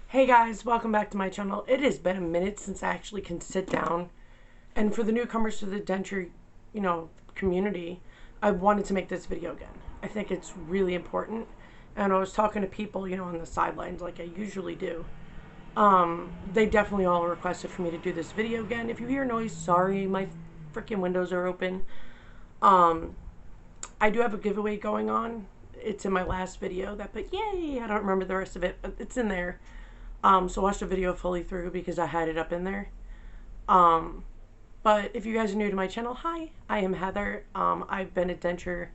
Hey guys, welcome back to my channel. It has been a minute since I actually can sit down, and for the newcomers to the denture, community, I wanted to make this video again. I think it's really important, and I was talking to people, on the sidelines like I usually do. They definitely all requested for me to do this video again. If you hear noise, sorry, my freaking windows are open. I do have a giveaway going on. It's in my last video, but yay, I don't remember the rest of it, but it's in there. So watch the video fully through because I had it up in there. But if you guys are new to my channel, hi, I am Heather. I've been a denture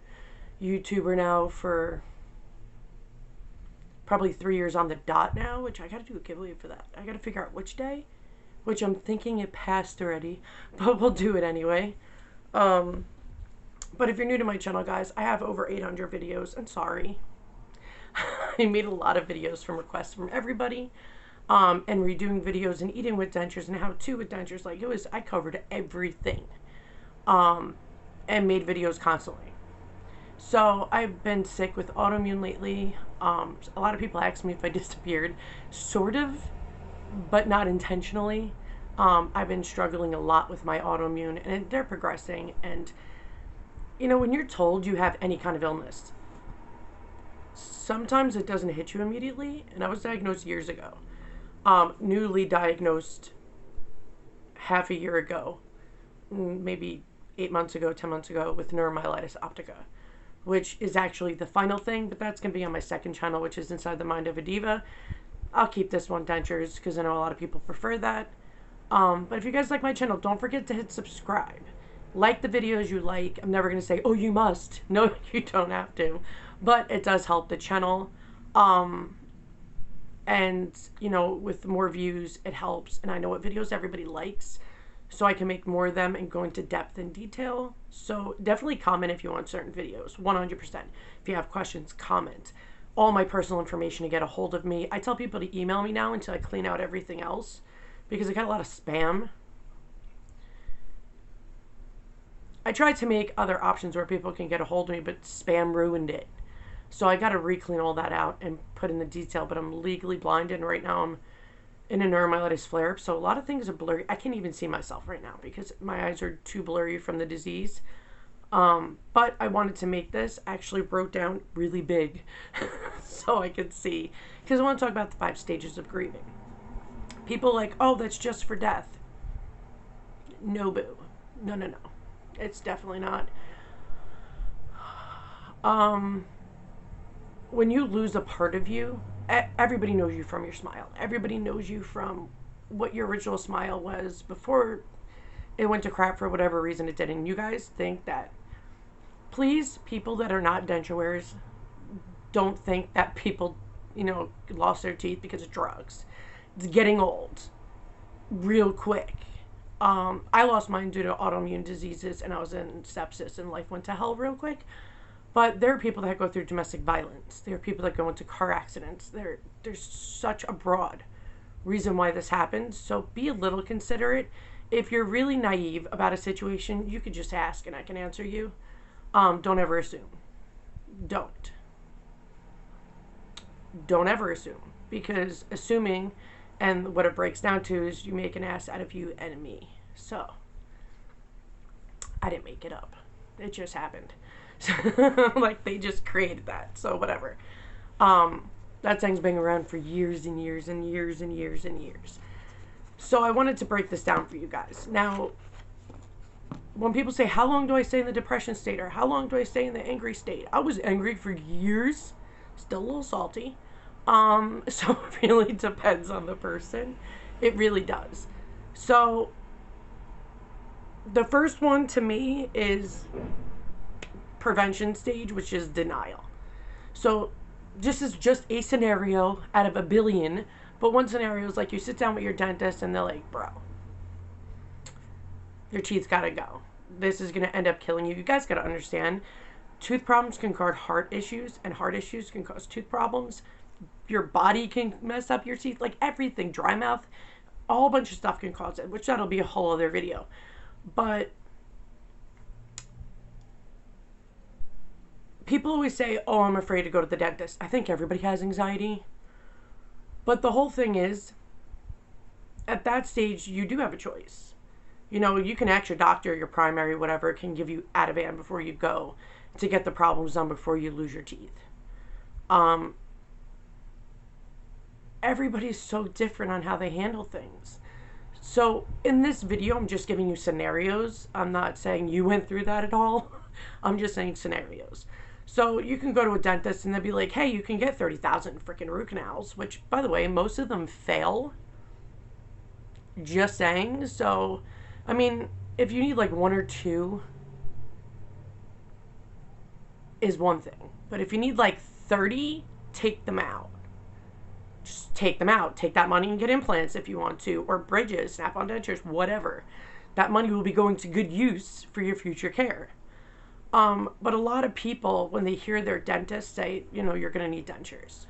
YouTuber now for probably 3 years on the dot now, which I gotta do a giveaway for that. I gotta figure out which day, which I'm thinking it passed already, but we'll do it anyway. But if you're new to my channel, guys, I have over 800 videos, and sorry. I made a lot of videos from requests from everybody, and redoing videos and eating with dentures and how to with dentures. Like, I covered everything, and made videos constantly. So I've been sick with autoimmune lately. A lot of people ask me if I disappeared, sort of, but not intentionally. I've been struggling a lot with my autoimmune, and they're progressing. And when you're told you have any kind of illness, sometimes it doesn't hit you immediately, and I was diagnosed years ago. Newly diagnosed half a year ago, maybe 8 months ago, 10 months ago, with neuromyelitis optica, which is actually the final thing, but that's going to be on my second channel, which is Inside the Mind of a Diva. I'll keep this one dentures because I know a lot of people prefer that. But if you guys like my channel, don't forget to hit subscribe. Like the videos you like. I'm never going to say, oh, you must. No, you don't have to. But it does help the channel. And, with more views, it helps. And I know what videos everybody likes, so I can make more of them and go into depth and detail. So definitely comment if you want certain videos, 100%. If you have questions, comment. All my personal information to get a hold of me. I tell people to email me now until I clean out everything else, because I got a lot of spam. I tried to make other options where people can get a hold of me, but spam ruined it. So I got to re-clean all that out and put in the detail, but I'm legally blinded, and right now I'm in a neuromyelitis flare-up, so a lot of things are blurry. I can't even see myself right now because my eyes are too blurry from the disease. But I wanted to make this. I actually wrote down really big so I could see, because I want to talk about the 5 stages of grieving. People like, oh, that's just for death. No, boo. No, no, no. It's definitely not. When you lose a part of you, everybody knows you from your smile. Everybody knows you from what your original smile was before it went to crap for whatever reason it did. And you guys think that, please, people that are not denture wearers, don't think that people, lost their teeth because of drugs. It's getting old real quick. I lost mine due to autoimmune diseases, and I was in sepsis, and life went to hell real quick. But there are people that go through domestic violence. There are people that go into car accidents. There's such a broad reason why this happens. So be a little considerate. If you're really naive about a situation, you could just ask and I can answer you. Don't ever assume. Don't ever assume. Because assuming, and what it breaks down to, is you make an ass out of you and me. So, I didn't make it up. It just happened. Like, they just created that, so whatever. That thing's been around for years and years and years and years and years. So I wanted to break this down for you guys. Now, when people say, how long do I stay in the depression state, or how long do I stay in the angry state? I was angry for years, still a little salty. So it really depends on the person. It really does. So the first one to me is prevention stage, which is denial. So this is just a scenario out of a billion, but one scenario is like you sit down with your dentist and they're like, bro, your teeth gotta go. This is gonna end up killing you. You guys gotta understand, tooth problems can cause heart issues, and heart issues can cause tooth problems. Your body can mess up your teeth, like everything, dry mouth, a whole bunch of stuff can cause it, which that'll be a whole other video. But people always say, oh, I'm afraid to go to the dentist. I think everybody has anxiety. But the whole thing is, at that stage, you do have a choice. You know, you can ask your doctor, your primary, whatever, can give you Ativan before you go to get the problems done before you lose your teeth. Everybody's so different on how they handle things. So in this video, I'm just giving you scenarios. I'm not saying you went through that at all. I'm just saying scenarios. So you can go to a dentist and they'll be like, hey, you can get 30,000 freaking root canals, which, by the way, most of them fail. Just saying. So, I mean, if you need like one or two is one thing. But if you need like 30, take them out. Just take them out. Take that money and get implants if you want to, or bridges, snap-on dentures, whatever. That money will be going to good use for your future care. But a lot of people, when they hear their dentist say, you know, you're going to need dentures.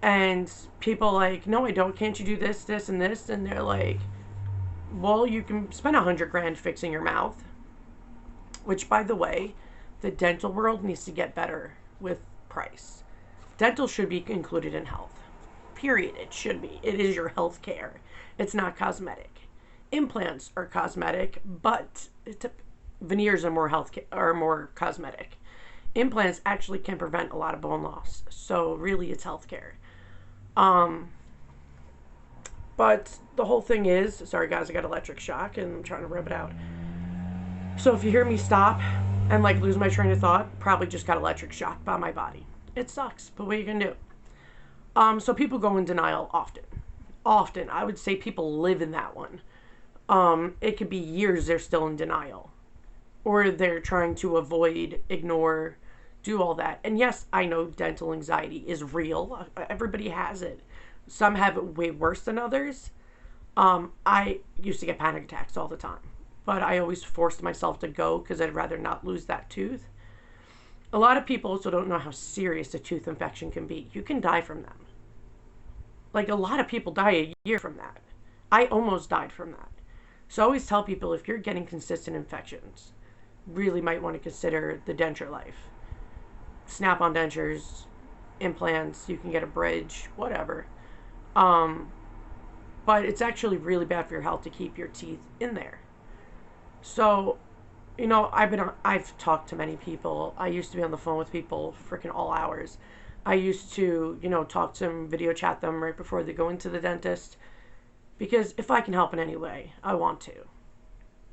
And people like, no, I don't. Can't you do this, this, and this? And they're like, well, you can spend $100,000 fixing your mouth. Which, by the way, the dental world needs to get better with price. Dental should be included in health. Period. It should be. It is your health care. It's not cosmetic. Implants are cosmetic, but veneers are more cosmetic. Implants actually can prevent a lot of bone loss. So really it's healthcare. But the whole thing is, sorry guys, I got electric shock and I'm trying to rub it out. So if you hear me stop and like lose my train of thought, probably just got electric shock by my body. It sucks, but what are you gonna do? So people go in denial often. Often. I would say people live in that one. It could be years they're still in denial. Or they're trying to avoid, ignore, do all that. And yes, I know dental anxiety is real. Everybody has it. Some have it way worse than others. I used to get panic attacks all the time. But I always forced myself to go because I'd rather not lose that tooth. A lot of people also don't know how serious a tooth infection can be. You can die from them. Like, a lot of people die a year from that. I almost died from that. So I always tell people, if you're getting consistent infections, really might want to consider the denturelife. Snap-on dentures, implants, you can get a bridge, whatever. But it's actually really bad for your health to keep your teeth in there. So, you know, I've talked to many people. I used to be on the phone with people freaking all hours. I used to, you know, talk to them, video chat them right before they go into the dentist. Because if I can help in any way, I want to.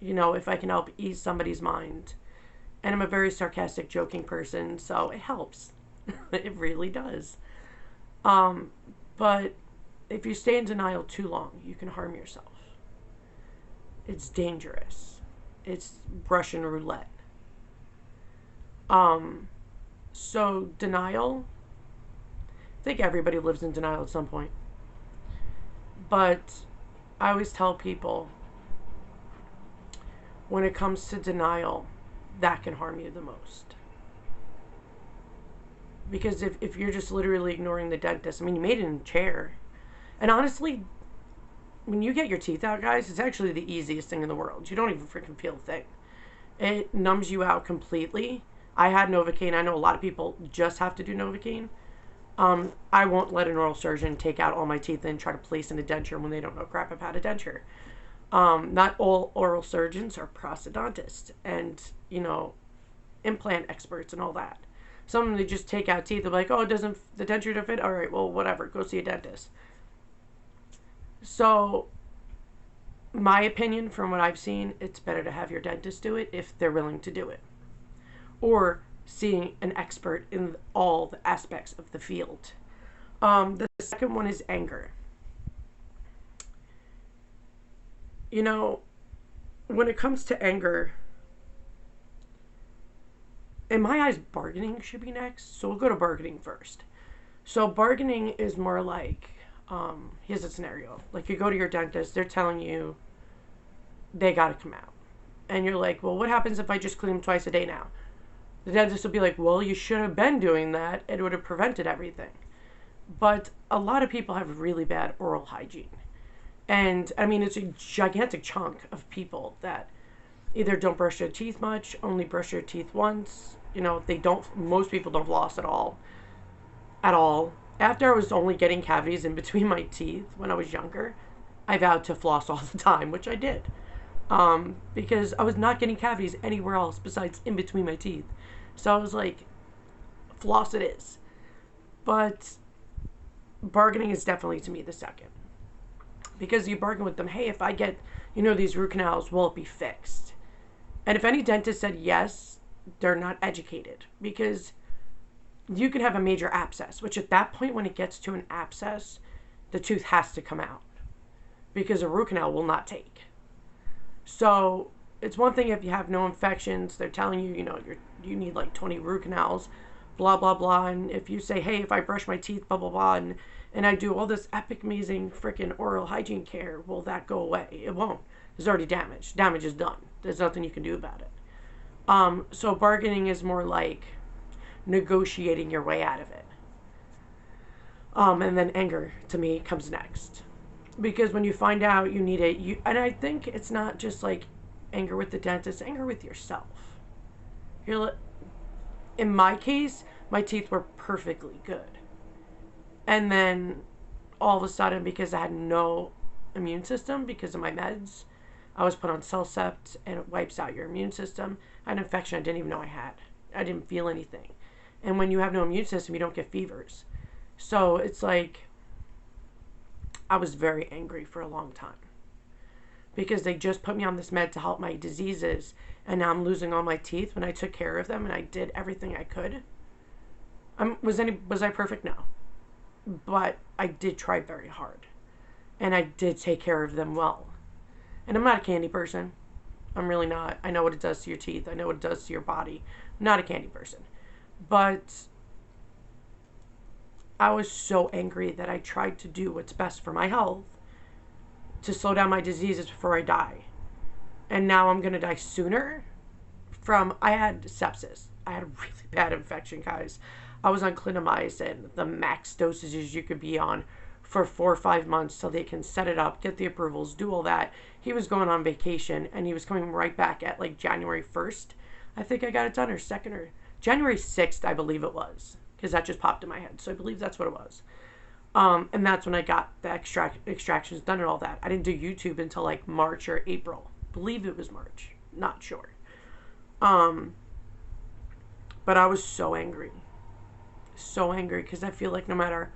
You know, if I can help ease somebody's mind. And I'm a very sarcastic, joking person, so it helps. It really does. But if you stay in denial too long, you can harm yourself. It's dangerous. It's Russian roulette. So denial, I think everybody lives in denial at some point. But I always tell people, when it comes to denial, that can harm you the most. Because if you're just literally ignoring the dentist, I mean, you made it in a chair. And honestly, when you get your teeth out, guys, it's actually the easiest thing in the world. You don't even freaking feel a thing. It numbs you out completely. I had Novocaine. I know a lot of people just have to do Novocaine. I won't let an oral surgeon take out all my teeth and try to place in a denture when they don't know crap about a denture. Not all oral surgeons are prosthodontists and, you know, implant experts and all that. Some of them, they just take out teeth. They're like, oh, the denture don't fit? All right, well, whatever. Go see a dentist. So, my opinion, from what I've seen, it's better to have your dentist do it if they're willing to do it. Or seeing an expert in all the aspects of the field. The second one is anger. You know, when it comes to anger, in my eyes, bargaining should be next. So we'll go to bargaining first. So bargaining is more like, here's a scenario. Like, you go to your dentist, they're telling you they gotta come out. And you're like, well, what happens if I just clean them twice a day now? The dentist will be like, well, you should have been doing that. It would have prevented everything. But a lot of people have really bad oral hygiene. And, I mean, it's a gigantic chunk of people that either don't brush their teeth much, only brush their teeth once. You know, most people don't floss at all. After I was only getting cavities in between my teeth when I was younger, I vowed to floss all the time, which I did. Because I was not getting cavities anywhere else besides in between my teeth. So I was like, floss it is. But bargaining is definitely, to me, the second. Because you bargain with them, hey, if I get, these root canals, will it be fixed? And if any dentist said yes, they're not educated. Because you can have a major abscess, which at that point, when it gets to an abscess, the tooth has to come out. Because a root canal will not take. So it's one thing if you have no infections, they're telling you, you need like 20 root canals, blah, blah, blah. And if you say, hey, if I brush my teeth, blah, blah, blah, and I do all this epic, amazing freaking oral hygiene care, will that go away? It won't. There's already damage. Damage is done. There's nothing you can do about it. So bargaining is more like negotiating your way out of it. And then anger, to me, comes next. Because when you find out you need it, and I think it's not just like anger with the dentist, anger with yourself. In my case, my teeth were perfectly good. And then all of a sudden, because I had no immune system because of my meds, I was put on Celcept, and it wipes out your immune system. I had an infection I didn't even know I had. I didn't feel anything. And when you have no immune system, you don't get fevers. So it's like, I was very angry for a long time because they just put me on this med to help my diseases, and now I'm losing all my teeth when I took care of them and I did everything I could. Was I perfect? No. But I did try very hard, and I did take care of them well. And I'm not a candy person. I'm really not. I know what it does to your teeth. I know what it does to your body. I'm not a candy person. But I was so angry that I tried to do what's best for my health to slow down my diseases before I die. And now I'm going to die sooner I had sepsis. I had a really bad infection, guys. I was on clindamycin, the max dosages you could be on for 4 or 5 months so they can set it up, get the approvals, do all that. He was going on vacation, and he was coming right back at like January 1st. I think I got it done, or 2nd, or January 6th, I believe it was. Because that just popped in my head. So I believe that's what it was. And that's when I got the extractions done and all that. I didn't do YouTube until like March or April. I believe it was March. Not sure. But I was so angry. So angry because I feel like no matter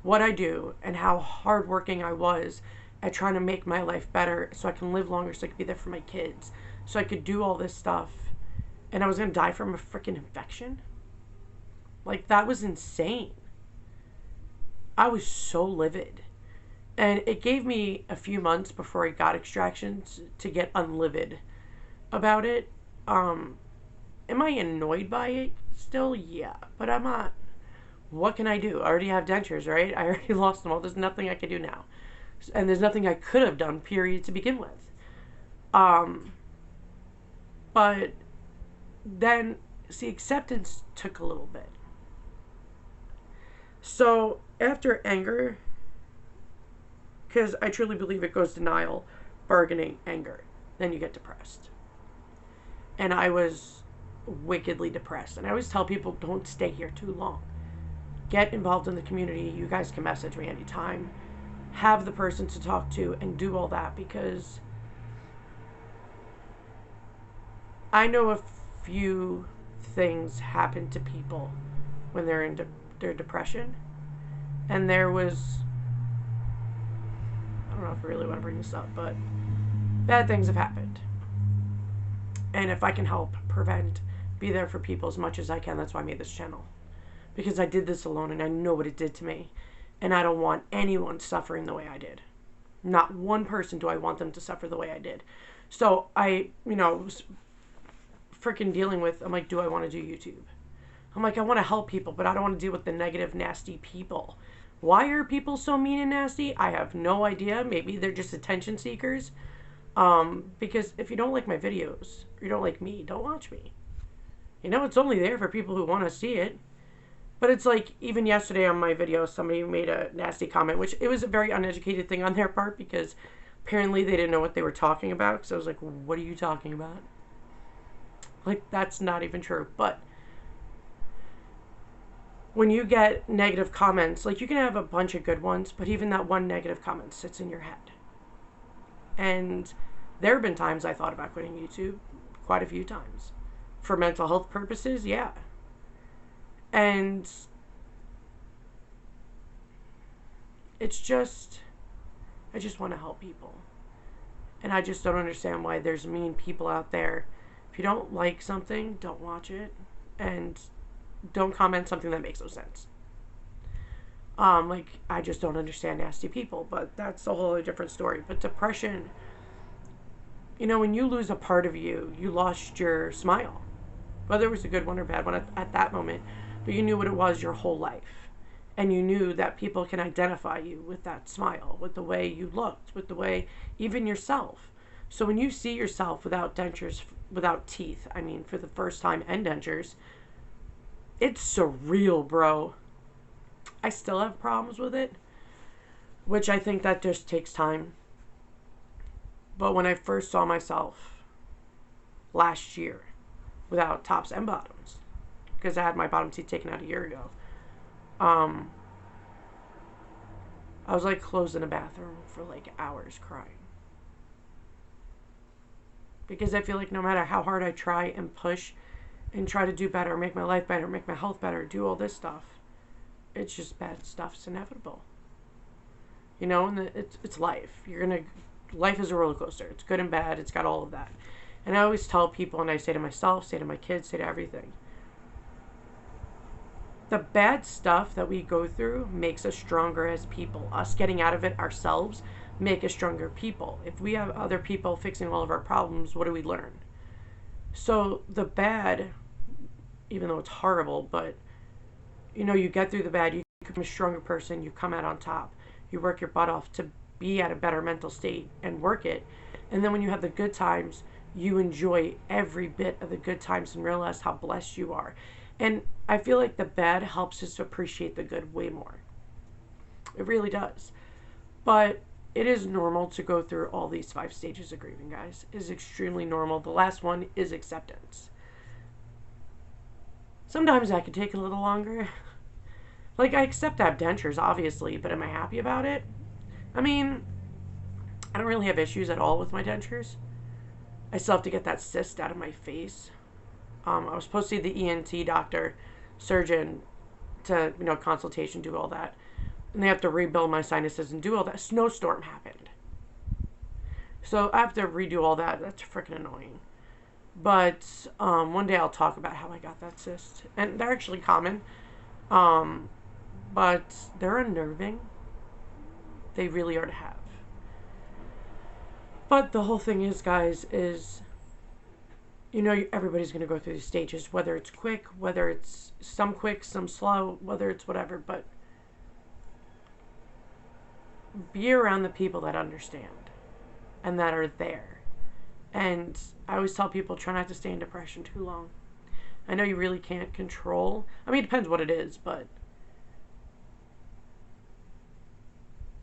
what I do and how hardworking I was at trying to make my life better so I can live longer, so I could be there for my kids, so I could do all this stuff, and I was going to die from a freaking infection. Like, that was insane. I was so livid. And it gave me a few months before I got extractions to get unlivid about it. Am I annoyed by it still? Yeah. But I'm not. What can I do? I already have dentures, right? I already lost them all. There's nothing I can do now. And there's nothing I could have done, period, to begin with. But then, see, acceptance took a little bit. So, after anger, because I truly believe it goes denial, bargaining, anger, then you get depressed. And I was wickedly depressed. And I always tell people, don't stay here too long. Get involved in the community. You guys can message me anytime. Have the person to talk to and do all that, because I know a few things happen to people when they're in their depression. And there was, I don't know if I really want to bring this up, but bad things have happened. And if I can help prevent, be there for people as much as I can, that's why I made this channel. Because I did this alone and I know what it did to me. And I don't want anyone suffering the way I did. Not one person do I want them to suffer the way I did. So I, was freaking dealing with, I'm like, do I want to do YouTube? I'm like, I want to help people, but I don't want to deal with the negative, nasty people. Why are people so mean and nasty? I have no idea. Maybe they're just attention seekers. Because if you don't like my videos, or you don't like me, don't watch me. It's only there for people who want to see it. But it's like, even yesterday on my video, somebody made a nasty comment, which it was a very uneducated thing on their part, because apparently they didn't know what they were talking about. So I was like, what are you talking about? Like, that's not even true. But when you get negative comments, like you can have a bunch of good ones, but even that one negative comment sits in your head. And there have been times I thought about quitting YouTube, quite a few times. For mental health purposes, yeah. And it's just, I just want to help people. And I just don't understand why there's mean people out there. If you don't like something, don't watch it. And don't comment something that makes no sense. Like, I just don't understand nasty people. But that's a whole different story. But depression, you know, when you lose a part of you, you lost your smile. Whether it was a good one or bad one at that moment. But you knew what it was your whole life. And you knew that people can identify you with that smile, with the way you looked, with the way, even yourself. So when you see yourself without dentures, without teeth, I mean, for the first time, and dentures, it's surreal, bro. I still have problems with it, which I think that just takes time. But when I first saw myself last year without tops and bottoms, because I had my bottom teeth taken out a year ago, I was like closed in a bathroom for like hours crying. Because I feel like no matter how hard I try and push and try to do better, make my life better, make my health better, do all this stuff, it's just bad stuff. It's inevitable. You know, and it's life. Life is a roller coaster. It's good and bad. It's got all of that. And I always tell people, and I say to myself, say to my kids, say to everything, the bad stuff that we go through makes us stronger as people. Us getting out of it ourselves make us stronger people. If we have other people fixing all of our problems, what do we learn? So the bad, even though it's horrible, but you know, you get through the bad, you become a stronger person, you come out on top. You work your butt off to be at a better mental state and work it. And then when you have the good times, you enjoy every bit of the good times and realize how blessed you are. And I feel like the bad helps us appreciate the good way more. It really does. But it is normal to go through all these 5 stages of grieving, guys. It is extremely normal. The last one is acceptance. Sometimes that could take a little longer. Like, I accept to have dentures, obviously, but am I happy about it? I mean, I don't really have issues at all with my dentures. I still have to get that cyst out of my face. I was supposed to see the ENT doctor, surgeon, to, you know, consultation, do all that. And they have to rebuild my sinuses and do all that. Snowstorm happened. So I have to redo all that. That's freaking annoying. But one day I'll talk about how I got that cyst. And they're actually common. But they're unnerving. They really are to have. But the whole thing is, guys, is, you know, everybody's going to go through these stages, whether it's quick, whether it's some quick, some slow, whether it's whatever, but be around the people that understand and that are there. And I always tell people, try not to stay in depression too long. I know you really can't control, I mean, it depends what it is, but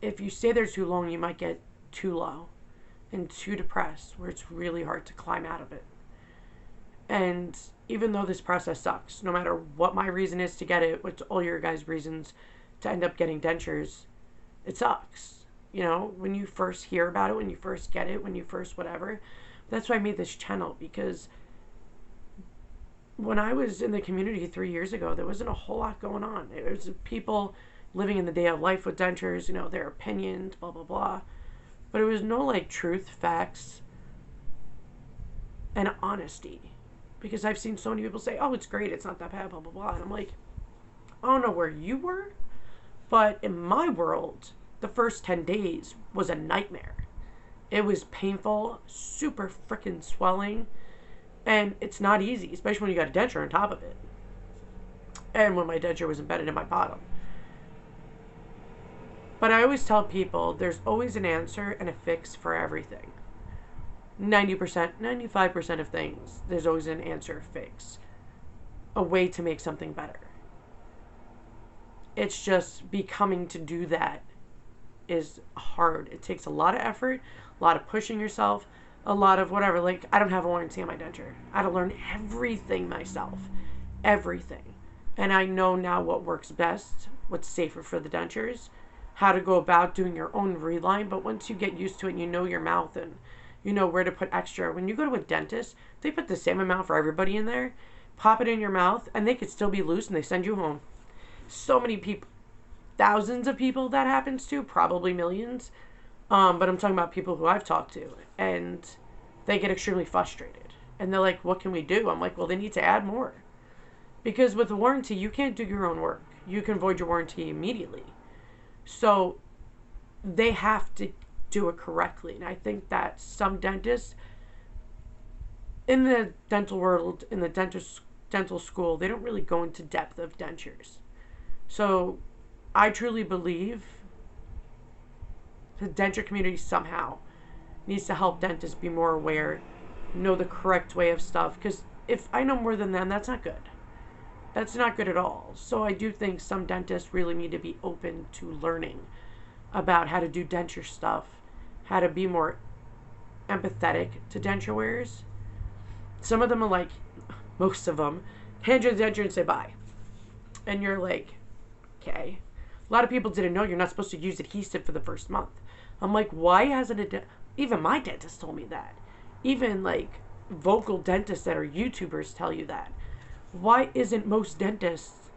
if you stay there too long, you might get too low and too depressed, where it's really hard to climb out of it. And even though this process sucks, no matter what my reason is to get it, what's all your guys' reasons to end up getting dentures, it sucks. You know, when you first hear about it, when you first get it, when you first whatever. That's why I made this channel, because when I was in the community 3 years ago, there wasn't a whole lot going on. It was people living in the day of life with dentures, you know, their opinions, blah, blah, blah. But it was no, like, truth, facts, and honesty. Because I've seen so many people say, oh, it's great, it's not that bad, blah, blah, blah. And I'm like, I don't know where you were, but in my world, the first 10 days was a nightmare. It was painful, super freaking swelling, and it's not easy, especially when you got a denture on top of it. And when my denture was embedded in my bottom. But I always tell people, there's always an answer and a fix for everything. 90%, 95% of things, there's always an answer, fix. A way to make something better. It's just becoming to do that is hard. It takes a lot of effort, a lot of pushing yourself, a lot of whatever. Like, I don't have a warranty on my denture. I had to learn everything myself. Everything. And I know now what works best, what's safer for the dentures, how to go about doing your own reline. But once you get used to it and you know your mouth and you know where to put extra, when you go to a dentist, they put the same amount for everybody in there, pop it in your mouth, and they could still be loose and they send you home. So many people, thousands of people that happens to, probably millions. But I'm talking about people who I've talked to, and they get extremely frustrated. And they're like, what can we do? I'm like, well, they need to add more. Because with a warranty, you can't do your own work. You can void your warranty immediately. So they have to do it correctly. And I think that some dentists in the dental world, in the dental school, they don't really go into depth of dentures. So I truly believe the denture community somehow needs to help dentists be more aware, know the correct way of stuff. Because if I know more than them, that's not good. That's not good at all. So I do think some dentists really need to be open to learning about how to do denture stuff, how to be more empathetic to denture wearers. Some of them are like, most of them, hand you the denture and say bye. And you're like, okay. A lot of people didn't know you're not supposed to use adhesive for the first month. I'm like, why hasn't it? Even my dentist told me that. Even like vocal dentists that are YouTubers tell you that. Why isn't most dentists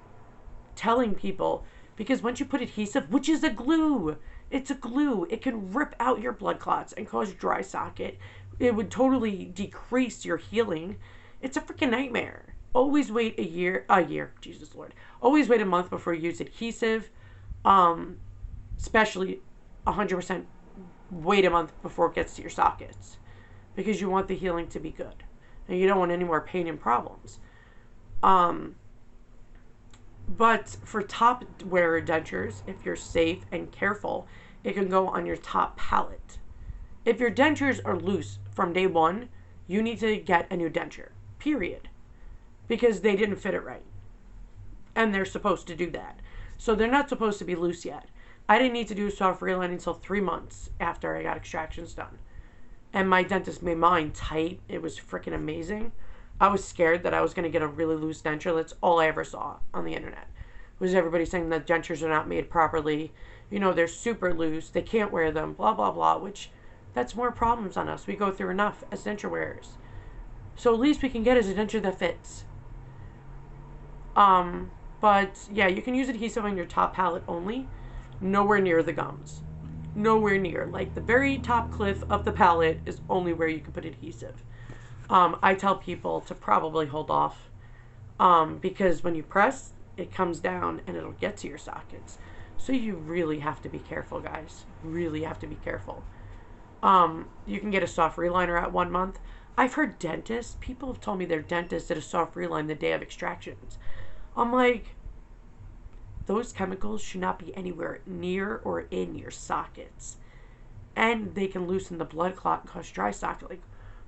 telling people? Because once you put adhesive, which is a glue, it's a glue. It can rip out your blood clots and cause dry socket. It would totally decrease your healing. It's a freaking nightmare. Always wait a year, Jesus Lord. Always wait a month before you use adhesive. Especially 100% wait a month before it gets to your sockets. Because you want the healing to be good. And you don't want any more pain and problems. But for top wearer dentures, if you're safe and careful, it can go on your top palate. If your dentures are loose from day one, you need to get a new denture, period. Because they didn't fit it right. And they're supposed to do that. So they're not supposed to be loose yet. I didn't need to do a soft relining until 3 months after I got extractions done. And my dentist made mine tight. It was freaking amazing. I was scared that I was going to get a really loose denture. That's all I ever saw on the internet. Was everybody saying that dentures are not made properly. You know, they're super loose. They can't wear them. Blah, blah, blah. Which, that's more problems on us. We go through enough as denture wearers. So at least we can get is a denture that fits. But, yeah, you can use adhesive on your top palate only. Nowhere near the gums. Nowhere near. Like, the very top cliff of the palate is only where you can put adhesive. I tell people to probably hold off because when you press, it comes down and it'll get to your sockets. So you really have to be careful, guys. Really have to be careful. You can get a soft reliner at 1 month. I've heard dentists, people have told me their dentist did a soft reline the day of extractions. I'm like, those chemicals should not be anywhere near or in your sockets. And they can loosen the blood clot and cause dry socket. Like,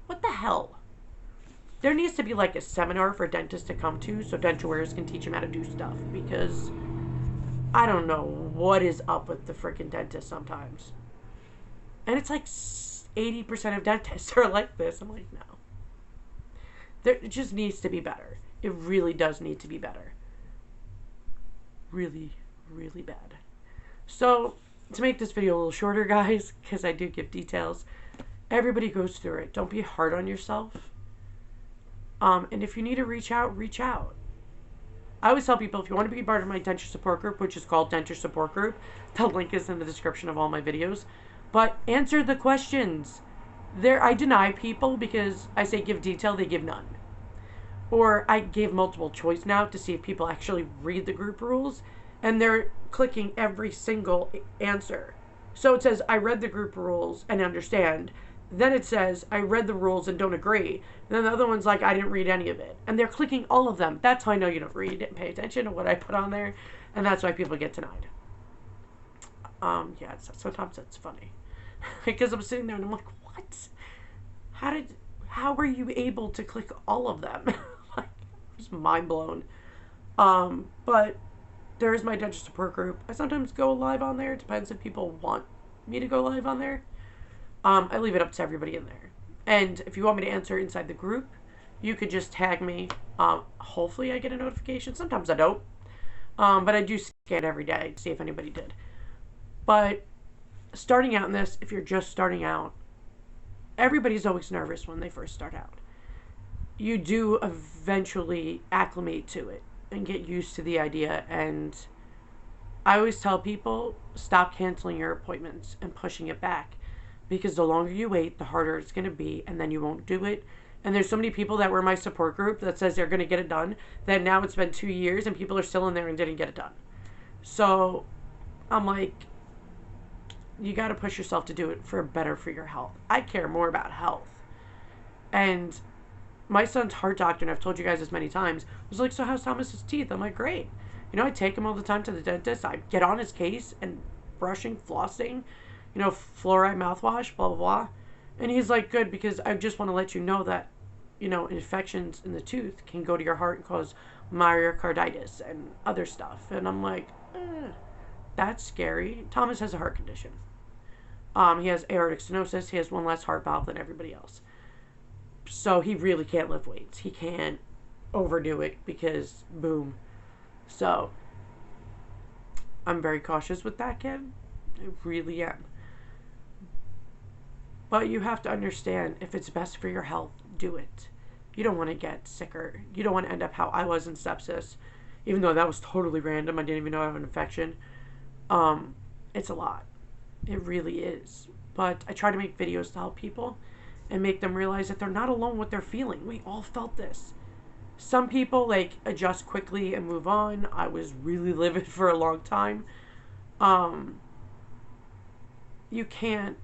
what the hell? There needs to be like a seminar for dentists to come to so denture wearers can teach them how to do stuff. Because I don't know what is up with the freaking dentist sometimes. And it's like 80% of dentists are like this. I'm like, no. It just needs to be better. It really does need to be better. Really, really bad. So, to make this video a little shorter, guys, because I do give details, everybody goes through it. Don't be hard on yourself. And if you need to reach out, reach out. I always tell people, if you want to be part of my denture support group, which is called Denture Support Group, the link is in the description of all my videos. But answer the questions. I deny people because I say give detail, they give none. Or I gave multiple choice now to see if people actually read the group rules. And they're clicking every single answer. So it says, I read the group rules and understand. Then it says, I read the rules and don't agree. And then the other one's like, I didn't read any of it. And they're clicking all of them. That's how I know you don't read and pay attention to what I put on there. And that's why people get denied. Yeah, sometimes that's funny. Because I'm sitting there and I'm like, what? How were you able to click all of them? Like, I was mind blown. But there's my denture support group. I sometimes go live on there. It depends if people want me to go live on there. I leave it up to everybody in there. And if you want me to answer inside the group, you could just tag me. Hopefully I get a notification. Sometimes I don't. But I do scan every day to see if anybody did. But starting out in this, if you're just starting out, everybody's always nervous when they first start out. You do eventually acclimate to it and get used to the idea. And I always tell people, stop canceling your appointments and pushing it back, because the longer you wait, the harder it's going to be, and then you won't do it. And there's so many people that were in my support group that says they're going to get it done, that now it's been 2 years and people are still in there and didn't get it done. So I'm like, you got to push yourself to do it for better for your health. I care more about health. And my son's heart doctor, and I've told you guys this many times, was like, so how's Thomas's teeth? I'm like, great. You know, I take him all the time to the dentist. I get on his case and brushing, flossing, you know, fluoride mouthwash, blah, blah, blah. And he's like, good, because I just want to let you know that, you know, infections in the tooth can go to your heart and cause myocarditis and other stuff. And I'm like, that's scary. Thomas has a heart condition. He has aortic stenosis. He has one less heart valve than everybody else. So he really can't lift weights. He can't overdo it because, boom. So I'm very cautious with that kid. I really am. But you have to understand, if it's best for your health, do it. You don't want to get sicker. You don't want to end up how I was in sepsis. Even though that was totally random. I didn't even know I have an infection. It's a lot. It really is. But I try to make videos to help people and make them realize that they're not alone with their feeling. We all felt this. Some people, like, adjust quickly and move on. I was really livid for a long time. You can't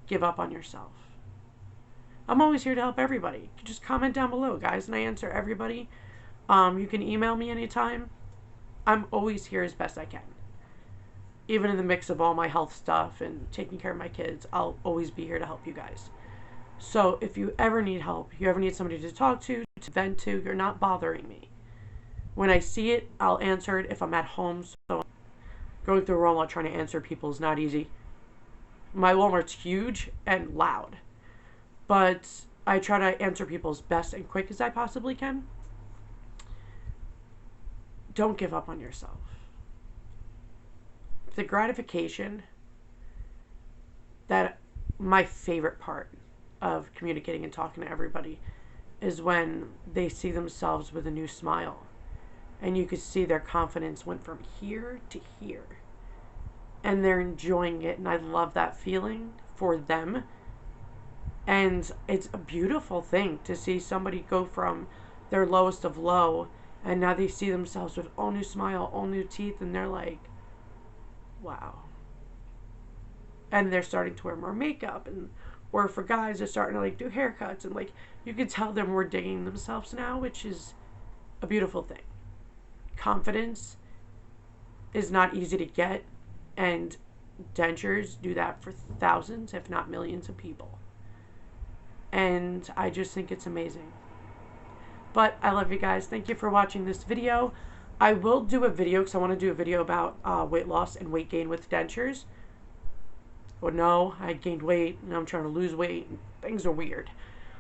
give up on yourself. I'm always here to help everybody. Just comment down below, guys, and I answer everybody. You can email me anytime. I'm always here as best I can. Even in the mix of all my health stuff and taking care of my kids, I'll always be here to help you guys. So if you ever need help, you ever need somebody to talk to vent to, you're not bothering me. When I see it, I'll answer it if I'm at home. So going through Walmart trying to answer people is not easy. My Walmart's huge and loud, but I try to answer people as best and quick as I possibly can. Don't give up on yourself. The gratification, that my favorite part of communicating and talking to everybody, is when they see themselves with a new smile and you could see their confidence went from here to here and they're enjoying it, and I love that feeling for them. And it's a beautiful thing to see somebody go from their lowest of low and now they see themselves with all new smile, all new teeth, and they're like, wow. And they're starting to wear more makeup, and or for guys, they're starting to like do haircuts, and like you can tell they're more digging themselves now, which is a beautiful thing. Confidence is not easy to get, and dentures do that for thousands, if not millions of people. And I just think it's amazing. But I love you guys. Thank you for watching this video. I will do a video because I want to do a video about weight loss and weight gain with dentures. Well, no, I gained weight and I'm trying to lose weight. And things are weird.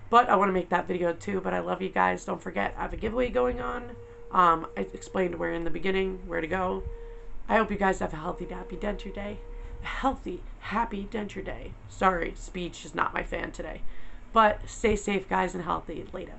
But I want to make that video too. But I love you guys. Don't forget, I have a giveaway going on. I explained where in the beginning, where to go. I hope you guys have a healthy, happy denture day. A healthy, happy denture day. Sorry, speech is not my fan today. But stay safe, guys, and healthy. Later.